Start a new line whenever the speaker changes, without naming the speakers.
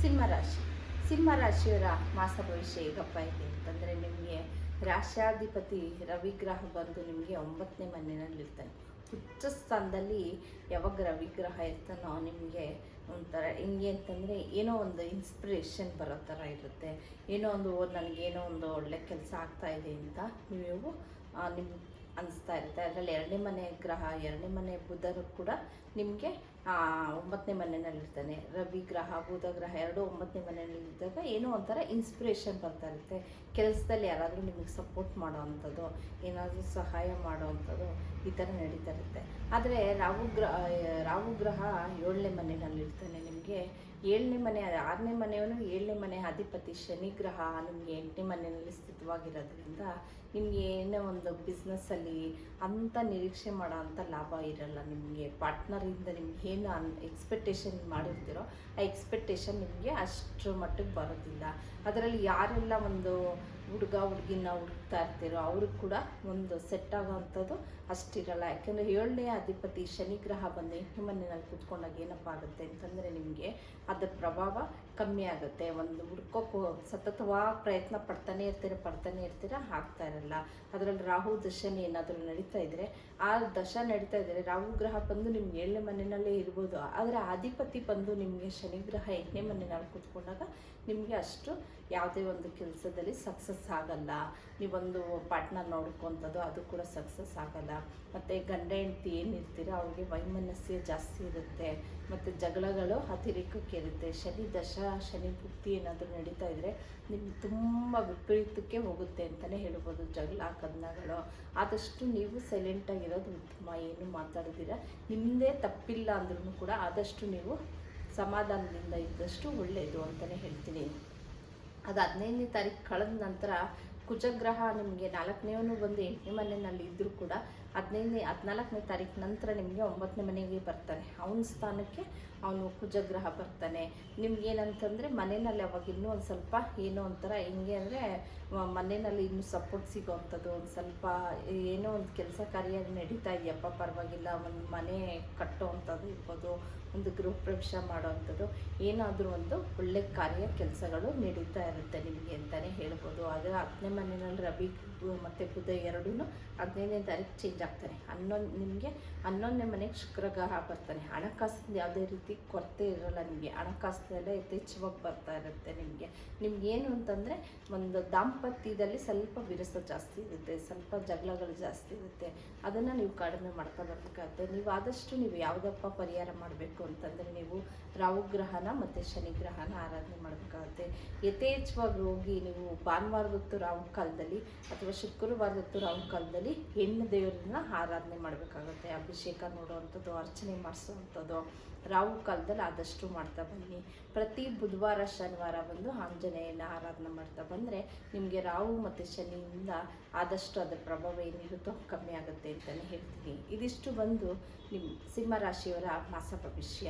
ಸಿಂಹರಾಶಿ ಸಿಂಹರಾಶಿಯವರ ಮಾಸ ಭವಿಷ್ಯ ಹೇಗಪ್ಪ ಇದೆ ಅಂತಂದರೆ, ನಿಮಗೆ ರಾಶ್ಯಾಧಿಪತಿ ರವಿಗ್ರಹ ಬಂದು ನಿಮಗೆ 9ನೇ ಮನೆಯಲ್ಲಿರ್ತಾನೆ. ಉಚ್ಚ ಸ್ಥಾನದಲ್ಲಿ ಯಾವಾಗ ರವಿಗ್ರಹ ಇರ್ತಾನೋ ನಿಮಗೆ ಒಂಥರ ಹೆಂಗೆ ಅಂತಂದರೆ, ಏನೋ ಒಂದು ಇನ್ಸ್ಪಿರೇಷನ್ ಬರೋ ಥರ ಇರುತ್ತೆ. ಏನೋ ಒಂದು ನನಗೇನೋ ಒಂದು ಒಳ್ಳೆ ಕೆಲಸ ಆಗ್ತಾಯಿದೆ ಅಂತ ನೀವು ನಿಮ್ಗೆ ಅನಿಸ್ತಾ ಇರುತ್ತೆ. ಅದರಲ್ಲಿ 2ನೇ ಮನೆ ಗ್ರಹ, 2ನೇ ಮನೆ ಬುಧರು ಕೂಡ ನಿಮಗೆ 9ನೇ ಮನೆಯಲ್ಲಿರ್ತಾನೆ. ರವಿ ಗ್ರಹ, ಬುಧ ಗ್ರಹ ಎರಡೂ 9ನೇ ಮನೆಯಲ್ಲಿದ್ದಾಗ ಏನೋ ಒಂಥರ ಇನ್ಸ್ಪಿರೇಷನ್ ಬರ್ತಾ ಇರುತ್ತೆ. ಕೆಲಸದಲ್ಲಿ ಯಾರಾದರೂ ನಿಮಗೆ ಸಪೋರ್ಟ್ ಮಾಡೋ ಅಂಥದ್ದು, ಏನಾದರೂ ಸಹಾಯ ಮಾಡೋ ಅಂಥದ್ದು ಈ ಥರ ನಡೀತಾ ಇರುತ್ತೆ. ಆದರೆ ರಾಹು ಗ್ರಹ 7ನೇ ಮನೆಯಲ್ಲಿರ್ತಾನೆ. ನಿಮಗೆ 7ನೇ ಮನೆ, 6ನೇ ಮನೆಯವನು 7ನೇ ಮನೆ ಅಧಿಪತಿ ಶನಿ ಗ್ರಹ ನಿಮಗೆ 8ನೇ ಮನೆಯಲ್ಲಿ ಸ್ಥಿತವಾಗಿರೋದ್ರಿಂದ ನಿಮಗೆ ಏನೋ ಒಂದು ಬಿಸ್ನೆಸ್ಸಲ್ಲಿ ಅಂಥ ನಿರೀಕ್ಷೆ ಮಾಡೋ ಅಂಥ ಲಾಭ ಇರಲ್ಲ. ನಿಮಗೆ ಪಾರ್ಟ್ನರಿಂದ ನಿಮ್ಗೆ ಏನು ಎಕ್ಸ್ಪೆಕ್ಟೇಷನ್ ಮಾಡಿರ್ತೀರೋ ಆ ಎಕ್ಸ್ಪೆಕ್ಟೇಷನ್ ನಿಮಗೆ ಅಷ್ಟರ ಮಟ್ಟಿಗೆ ಬರೋದಿಲ್ಲ. ಅದರಲ್ಲಿ ಯಾರೆಲ್ಲ ಒಂದು ಹುಡುಗಿನ ಹುಡುಕ್ತಾ ಇರ್ತೀರೋ ಅವ್ರಿಗೆ ಕೂಡ ಒಂದು ಸೆಟ್ ಆಗೋವಂಥದ್ದು ಅಷ್ಟಿರಲ್ಲ. ಯಾಕೆಂದರೆ 7ನೇ ಅಧಿಪತಿ ಶನಿ ಗ್ರಹ ಬಂದು 8ನೇ ಮನೆಯಲ್ಲಿ ಕೂತ್ಕೊಂಡಾಗ ಏನಪ್ಪ ಆಗುತ್ತೆ ಅಂತಂದರೆ, ನಿಮಗೆ ಅದರ ಪ್ರಭಾವ ಕಮ್ಮಿ ಆಗುತ್ತೆ. ಒಂದು ಹುಡ್ಕೋಕ್ಕೂ ಸತತವಾಗಿ ಪ್ರಯತ್ನ ಪಡ್ತಾನೆ ಇರ್ತೀರ, ಆಗ್ತಾ ಇರಲ್ಲ. ಅದರಲ್ಲಿ ರಾಹು ದಶನೆ ಏನಾದರೂ ನಡೀತಾ ಇದ್ದರೆ, ಆ ದಶ ನಡೀತಾ ಇದ್ದರೆ ರಾಹು ಗ್ರಹ ಬಂದು ನಿಮ್ಗೆ 7ನೇ ಮನೆಯಲ್ಲೇ ಇರ್ಬೋದು. ಆದರೆ ಅಧಿಪತಿ ಬಂದು ನಿಮಗೆ ಶನಿ ಗ್ರಹ 8ನೇ ಮನೆಯಲ್ಲಿ ಕೂತ್ಕೊಂಡಾಗ ನಿಮಗೆ ಅಷ್ಟು ಯಾವುದೇ ಒಂದು ಕೆಲಸದಲ್ಲಿ ಸಕ್ಸಸ್ ಆಗಲ್ಲ. ನೀವೊಂದು ಪಾರ್ಟ್ನರ್ ನೋಡ್ಕೊಥದ್ದು ಅದು ಕೂಡ ಸಕ್ಸಸ್ ಆಗಲ್ಲ. ಮತ್ತು ಗಂಡ ಹೆಂಡತಿ ಏನಿರ್ತೀರೋ ಅವ್ರಿಗೆ ವೈಮನಸ್ಯ ಜಾಸ್ತಿ ಇರುತ್ತೆ. ಮತ್ತು ಜಗಳಗಳು ಅತಿರೇಕಕ್ಕೆ ಇರುತ್ತೆ. ಶನಿ ದಶ, ಶನಿ ಭುಕ್ತಿ ಏನಾದರೂ ನಡೀತಾ ಇದ್ದರೆ ನಿಮ್ಗೆ ತುಂಬ ವಿಪರೀತಕ್ಕೆ ಹೋಗುತ್ತೆ ಅಂತಲೇ ಹೇಳ್ಬೋದು. ಜಗಳ ಕದನಗಳು. ಆದಷ್ಟು ನೀವು ಸೈಲೆಂಟಾಗಿರೋದು ಉತ್ತಮ. ಏನು ಮಾತಾಡೋದಿರ, ನಿಮ್ಮದೇ ತಪ್ಪಿಲ್ಲ ಅಂದ್ರೂ ಕೂಡ ಆದಷ್ಟು ನೀವು ಸಮಾಧಾನದಿಂದ ಇದ್ದಷ್ಟು ಒಳ್ಳೆಯದು ಅಂತಲೇ ಹೇಳ್ತೀನಿ. ಅದು 15ನೇ ತಾರೀಕು ಕಳೆದ ನಂತರ ಕುಜಗ್ರಹ ನಿಮಗೆ 4ನೇವನು ಬಂದು 8ನೇ ಮನೆಯಲ್ಲಿ ಇದ್ದರೂ ಕೂಡ 14ನೇ ತಾರೀಕು ನಂತರ ನಿಮಗೆ 9ನೇ ಮನೆಗೆ ಬರ್ತಾನೆ. ಅವನ ಸ್ಥಾನಕ್ಕೆ ಅವನು ಕುಜಗ್ರಹ ಬರ್ತಾನೆ. ನಿಮ್ಗೇನಂತಂದರೆ ಮನೆಯಲ್ಲಿ ಅವಾಗ ಇನ್ನೂ ಒಂದು ಸ್ವಲ್ಪ ಏನೋ ಒಂಥರ ಹೆಂಗೆ ಅಂದರೆ, ಮನೆಯಲ್ಲಿ ಇನ್ನೂ ಸಪೋರ್ಟ್ ಸಿಗೋವಂಥದ್ದು, ಒಂದು ಸ್ವಲ್ಪ ಏನೋ ಒಂದು ಕೆಲಸ ಕಾರ್ಯ ನಡೀತಾ ಇದೆಯಪ್ಪ ಪರವಾಗಿಲ್ಲ, ಒಂದು ಮನೆ ಕಟ್ಟೋವಂಥದ್ದು ಇರ್ಬೋದು, ಒಂದು ಗೃಹ ಪ್ರವೇಶ ಮಾಡೋವಂಥದ್ದು, ಏನಾದರೂ ಒಂದು ಒಳ್ಳೆ ಕಾರ್ಯ ಕೆಲಸಗಳು ನಡೀತಾ ಇರುತ್ತೆ ನಿಮಗೆ ಅಂತಲೇ ಹೇಳ್ಬೋದು. ಆದರೆ 10ನೇ ಮನೆಯಲ್ಲಿ ರವಿ ಮತ್ತು ಬುಧ ಎರಡೂ 15ನೇ ತಾರೀಕು ಚೇಂಜ್ ಆಗ್ತಾನೆ. ನಿಮಗೆ 11ನೇ ಮನೆಗೆ ಶುಕ್ರಗ್ರಹ ಬರ್ತಾನೆ. ಹಣಕಾಸಿಂದ ಯಾವುದೇ ರೀತಿ ಕೊರತೆ ಇರೋಲ್ಲ. ನಿಮಗೆ ಹಣಕಾಸಿನಲ್ಲೇ ಯಥೇಚ್ಛವಾಗಿ ಬರ್ತಾ ಇರುತ್ತೆ. ನಿಮ್ಗೇನು ಅಂತಂದರೆ, ಒಂದು ದಾಂಪತ್ಯದಲ್ಲಿ ಸ್ವಲ್ಪ ವಿರಸ ಜಾಸ್ತಿ ಇರುತ್ತೆ, ಸ್ವಲ್ಪ ಜಗಳಗಳು ಜಾಸ್ತಿ ಇರುತ್ತೆ. ಅದನ್ನು ನೀವು ಕಡಿಮೆ ಮಾಡ್ತಾ ಬರಬೇಕಾಗುತ್ತೆ. ನೀವು ಆದಷ್ಟು ನೀವು ಯಾವುದಪ್ಪ ಪರಿಹಾರ ಮಾಡಬೇಕು ಅಂತಂದರೆ, ನೀವು ರಾಹುಗ್ರಹನ ಮತ್ತು ಶನಿಗ್ರಹನ ಆರಾಧನೆ ಮಾಡಬೇಕಾಗುತ್ತೆ. ಯಥೇಚ್ಛವಾಗಿ ಹೋಗಿ ನೀವು ಭಾನುವಾರದೊತ್ತು ರಾಹು ಕಾಲದಲ್ಲಿ ಅಥವಾ ಶುಕ್ರವಾರದೊತ್ತು ರಾಹು ಕಾಲದಲ್ಲಿ ಹೆಣ್ಣು ದೇವರನ್ನ ಆರಾಧನೆ ಮಾಡಬೇಕಾಗುತ್ತೆ. ಅಭಿಷೇಕ ನೋಡುವಂಥದ್ದು, ಅರ್ಚನೆ ಮಾಡಿಸುವಂಥದ್ದು ರಾಹು ಕಾಲದಲ್ಲಿ ಆದಷ್ಟು ಮಾಡ್ತಾ ಬನ್ನಿ. ಪ್ರತಿ ಬುಧವಾರ ಶನಿವಾರ ಬಂದು ಆಂಜನೇಯನ ಆರಾಧನೆ ಮಾಡ್ತಾ ಬಂದರೆ ನಿಮಗೆ ರಾಹು ಮತ್ತು ಶನಿಯಿಂದ ಆದಷ್ಟು ಅದರ ಪ್ರಭಾವ ಏನಿರುತ್ತೋ ಕಮ್ಮಿ ಆಗುತ್ತೆ ಅಂತಲೇ ಹೇಳ್ತೀನಿ. ಇದಿಷ್ಟು ಬಂದು ನಿಮ್ಮ ಸಿಂಹರಾಶಿಯವರ ಮಾಸ ಭವಿಷ್ಯ.